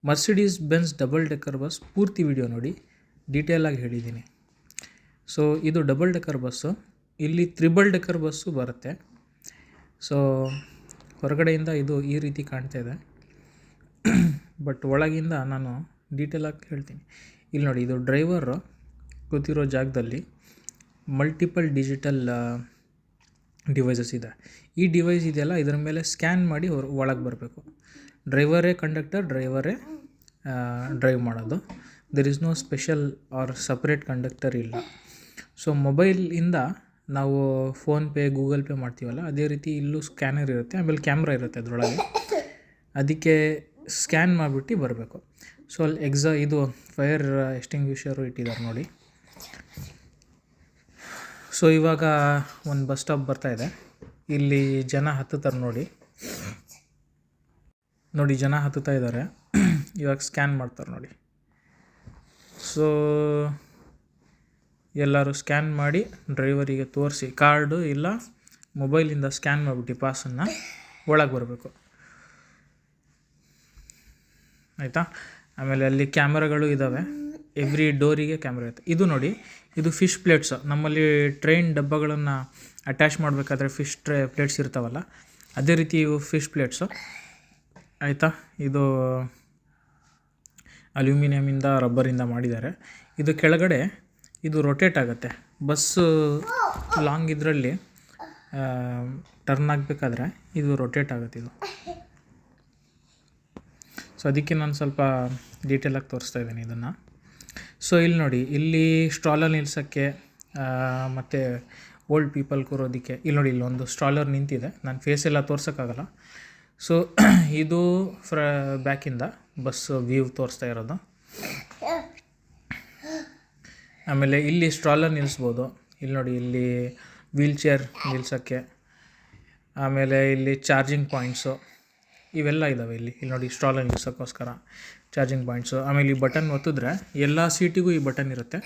Mercedes Benz double decker bus ಪೂರ್ತಿ video ನೋಡಿ, ಡೀಟೇಲಾಗಿ ಹೇಳಿದ್ದೀನಿ. ಸೊ ಇದು ಡಬಲ್ ಡೆಕ್ಕರ್ ಬಸ್ಸು. ಇಲ್ಲಿ ತ್ರಿಬಲ್ ಡೆಕ್ಕರ್ ಬಸ್ಸು ಬರುತ್ತೆ. ಸೊ ಹೊರಗಡೆಯಿಂದ ಇದು ಈ ರೀತಿ ಕಾಣ್ತಾ ಇದೆ, ಬಟ್ ಒಳಗಿಂದ ನಾನು ಡೀಟೇಲಾಗಿ ಹೇಳ್ತೀನಿ. ಇಲ್ಲಿ ನೋಡಿ, ಇದು ಡ್ರೈವರು ಕೂತಿರೋ ಜಾಗದಲ್ಲಿ ಮಲ್ಟಿಪಲ್ ಡಿಜಿಟಲ್ ಡಿವೈಸಸ್ ಇದೆ. ಈ ಡಿವೈಸ್ ಇದೆಯಲ್ಲ, ಇದರ ಮೇಲೆ ಸ್ಕ್ಯಾನ್ ಮಾಡಿ ಒಳಗೆ ಬರಬೇಕು. ಡ್ರೈವರೇ ಕಂಡಕ್ಟರ್, ಡ್ರೈವರೇ ಡ್ರೈವ್ ಮಾಡೋದು. There is no special or separate conductor ಇಲ್ಲ. ಸೊ ಮೊಬೈಲಿಂದ ನಾವು ಫೋನ್ಪೇ, ಗೂಗಲ್ ಪೇ ಮಾಡ್ತೀವಲ್ಲ, ಅದೇ ರೀತಿ ಇಲ್ಲೂ ಸ್ಕ್ಯಾನರ್ ಇರುತ್ತೆ, ಆಮೇಲೆ ಕ್ಯಾಮ್ರಾ ಇರುತ್ತೆ ಅದರೊಳಗೆ. ಅದಕ್ಕೆ ಸ್ಕ್ಯಾನ್ ಮಾಡಿಬಿಟ್ಟು ಬರಬೇಕು. ಸೊ ಅಲ್ಲಿ ಇದು ಫೈರ್ ಎಕ್ಸ್ಟಿಂಗ್ವಿಷರು ಇಟ್ಟಿದ್ದಾರೆ ನೋಡಿ. ಸೊ ಇವಾಗ ಒಂದು ಬಸ್ ಸ್ಟಾಪ್ ಬರ್ತಾಯಿದೆ. ಇಲ್ಲಿ ಜನ ಹತ್ತುತ್ತಾರೆ ನೋಡಿ, ಜನ ಹತ್ತುತ್ತಾ ಇದ್ದಾರೆ. ಇವಾಗ ಸ್ಕ್ಯಾನ್ ಮಾಡ್ತಾರೆ ನೋಡಿ. ಸೊ ಎಲ್ಲರೂ ಸ್ಕ್ಯಾನ್ ಮಾಡಿ ಡ್ರೈವರಿಗೆ ತೋರಿಸಿ, ಕಾರ್ಡು ಇಲ್ಲ ಮೊಬೈಲಿಂದ ಸ್ಕ್ಯಾನ್ ಮಾಡಿಬಿಟ್ಟು ಪಾಸನ್ನು ಒಳಗೆ ಬರಬೇಕು, ಆಯಿತಾ. ಆಮೇಲೆ ಅಲ್ಲಿ ಕ್ಯಾಮ್ರಾಗಳು ಇದ್ದಾವೆ, ಎವ್ರಿ ಡೋರಿಗೆ ಕ್ಯಾಮ್ರಾ ಇರುತ್ತೆ. ಇದು ನೋಡಿ, ಇದು ಫಿಶ್ ಪ್ಲೇಟ್ಸು. ನಮ್ಮಲ್ಲಿ ಟ್ರೈನ್ ಡಬ್ಬಗಳನ್ನು ಅಟ್ಯಾಚ್ ಮಾಡಬೇಕಾದ್ರೆ ಫಿಶ್ ಪ್ಲೇಟ್ಸ್ ಇರ್ತಾವಲ್ಲ, ಅದೇ ರೀತಿ ಇವು ಫಿಶ್ ಪ್ಲೇಟ್ಸು, ಆಯಿತಾ. ಇದು ಅಲ್ಯೂಮಿನಿಯಮಿಂದ, ರಬ್ಬರಿಂದ ಮಾಡಿದ್ದಾರೆ. ಇದು ಕೆಳಗಡೆ ಇದು ರೊಟೇಟ್ ಆಗುತ್ತೆ. ಬಸ್ಸು ಲಾಂಗ್ ಇದರಲ್ಲಿ ಟರ್ನ್ ಆಗಬೇಕಾದ್ರೆ ಇದು ರೊಟೇಟ್ ಆಗುತ್ತೆ ಇದು. ಸೊ ಅದಕ್ಕೆ ನಾನು ಸ್ವಲ್ಪ ಡೀಟೇಲಾಗಿ ತೋರಿಸ್ತಾ ಇದ್ದೀನಿ ಇದನ್ನು. ಸೊ ಇಲ್ಲಿ ನೋಡಿ, ಇಲ್ಲಿ ಸ್ಟ್ರಾಲರ್ ನಿಲ್ಸೋಕ್ಕೆ ಮತ್ತು ಓಲ್ಡ್ ಪೀಪಲ್ ಕೂರೋದಕ್ಕೆ ಇಲ್ಲಿ ನೋಡಿ, ಇಲ್ಲೊಂದು ಸ್ಟ್ರಾಲರ್ ನಿಂತಿದೆ. ನಾನು ಫೇಸ್ ಎಲ್ಲ ತೋರ್ಸೋಕ್ಕಾಗಲ್ಲ. ಸೊ ಇದು ಬ್ಯಾಕಿಂದ ಬಸ್ ವ್ಯೂ ತೋರಿಸ್ತಾ ಇರೋದು. ಆಮೇಲೆ ಇಲ್ಲಿ ಸ್ಟ್ರಾಲರ್ ನಿಲ್ಲಿಸ್ಬೋದು. ಇಲ್ಲಿ ನೋಡಿ, ಇಲ್ಲಿ ವೀಲ್ ಚೇರ್ ನಿಲ್ಸೋಕ್ಕೆ, ಆಮೇಲೆ ಇಲ್ಲಿ ಚಾರ್ಜಿಂಗ್ ಪಾಯಿಂಟ್ಸು ಇವೆಲ್ಲ ಇದ್ದಾವೆ. ಇಲ್ಲಿ ನೋಡಿ, ಸ್ಟ್ರಾಲರ್ ನಿಲ್ಸೋಕ್ಕೋಸ್ಕರ ಚಾರ್ಜಿಂಗ್ ಪಾಯಿಂಟ್ಸು. ಆಮೇಲೆ ಈ ಬಟನ್ ಒತ್ತಿದ್ರೆ ಎಲ್ಲ ಸೀಟಿಗೂ ಈ ಬಟನ್ ಇರುತ್ತೆ.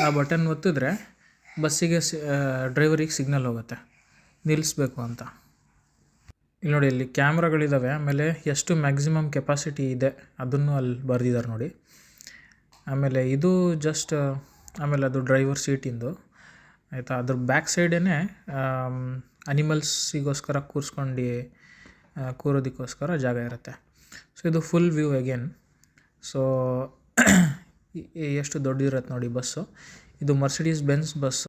ಆ ಬಟನ್ ಒತ್ತಿದ್ರೆ ಬಸ್ಸಿಗೆ ಡ್ರೈವರಿಗೆ ಸಿಗ್ನಲ್ ಹೋಗುತ್ತೆ ನಿಲ್ಲಿಸ್ಬೇಕು ಅಂತ. ಇಲ್ಲಿ ನೋಡಿ, ಇಲ್ಲಿ ಕ್ಯಾಮ್ರಾಗಳಿದ್ದಾವೆ. ಆಮೇಲೆ ಎಷ್ಟು ಮ್ಯಾಕ್ಸಿಮಮ್ ಕೆಪಾಸಿಟಿ ಇದೆ ಅದನ್ನು ಅಲ್ಲಿ ಬರೆದಿದ್ದಾರೆ ನೋಡಿ. ಆಮೇಲೆ ಇದು ಜಸ್ಟ್, ಆಮೇಲೆ ಅದು ಡ್ರೈವರ್ ಸೀಟಿಂದು, ಆಯಿತಾ. ಅದ್ರ ಬ್ಯಾಕ್ ಸೈಡೇ ಅನಿಮಲ್ಸಿಗೋಸ್ಕರ ಕೂರೋದಕ್ಕೋಸ್ಕರ ಜಾಗ ಇರುತ್ತೆ. ಸೊ ಇದು ಫುಲ್ ವ್ಯೂ ಅಗೇನ್. ಸೊ ಎಷ್ಟು ದೊಡ್ಡದಿರುತ್ತೆ ನೋಡಿ ಬಸ್ಸು. ಇದು ಮರ್ಸಿಡೀಸ್ ಬೆನ್ಸ್ ಬಸ್ಸು.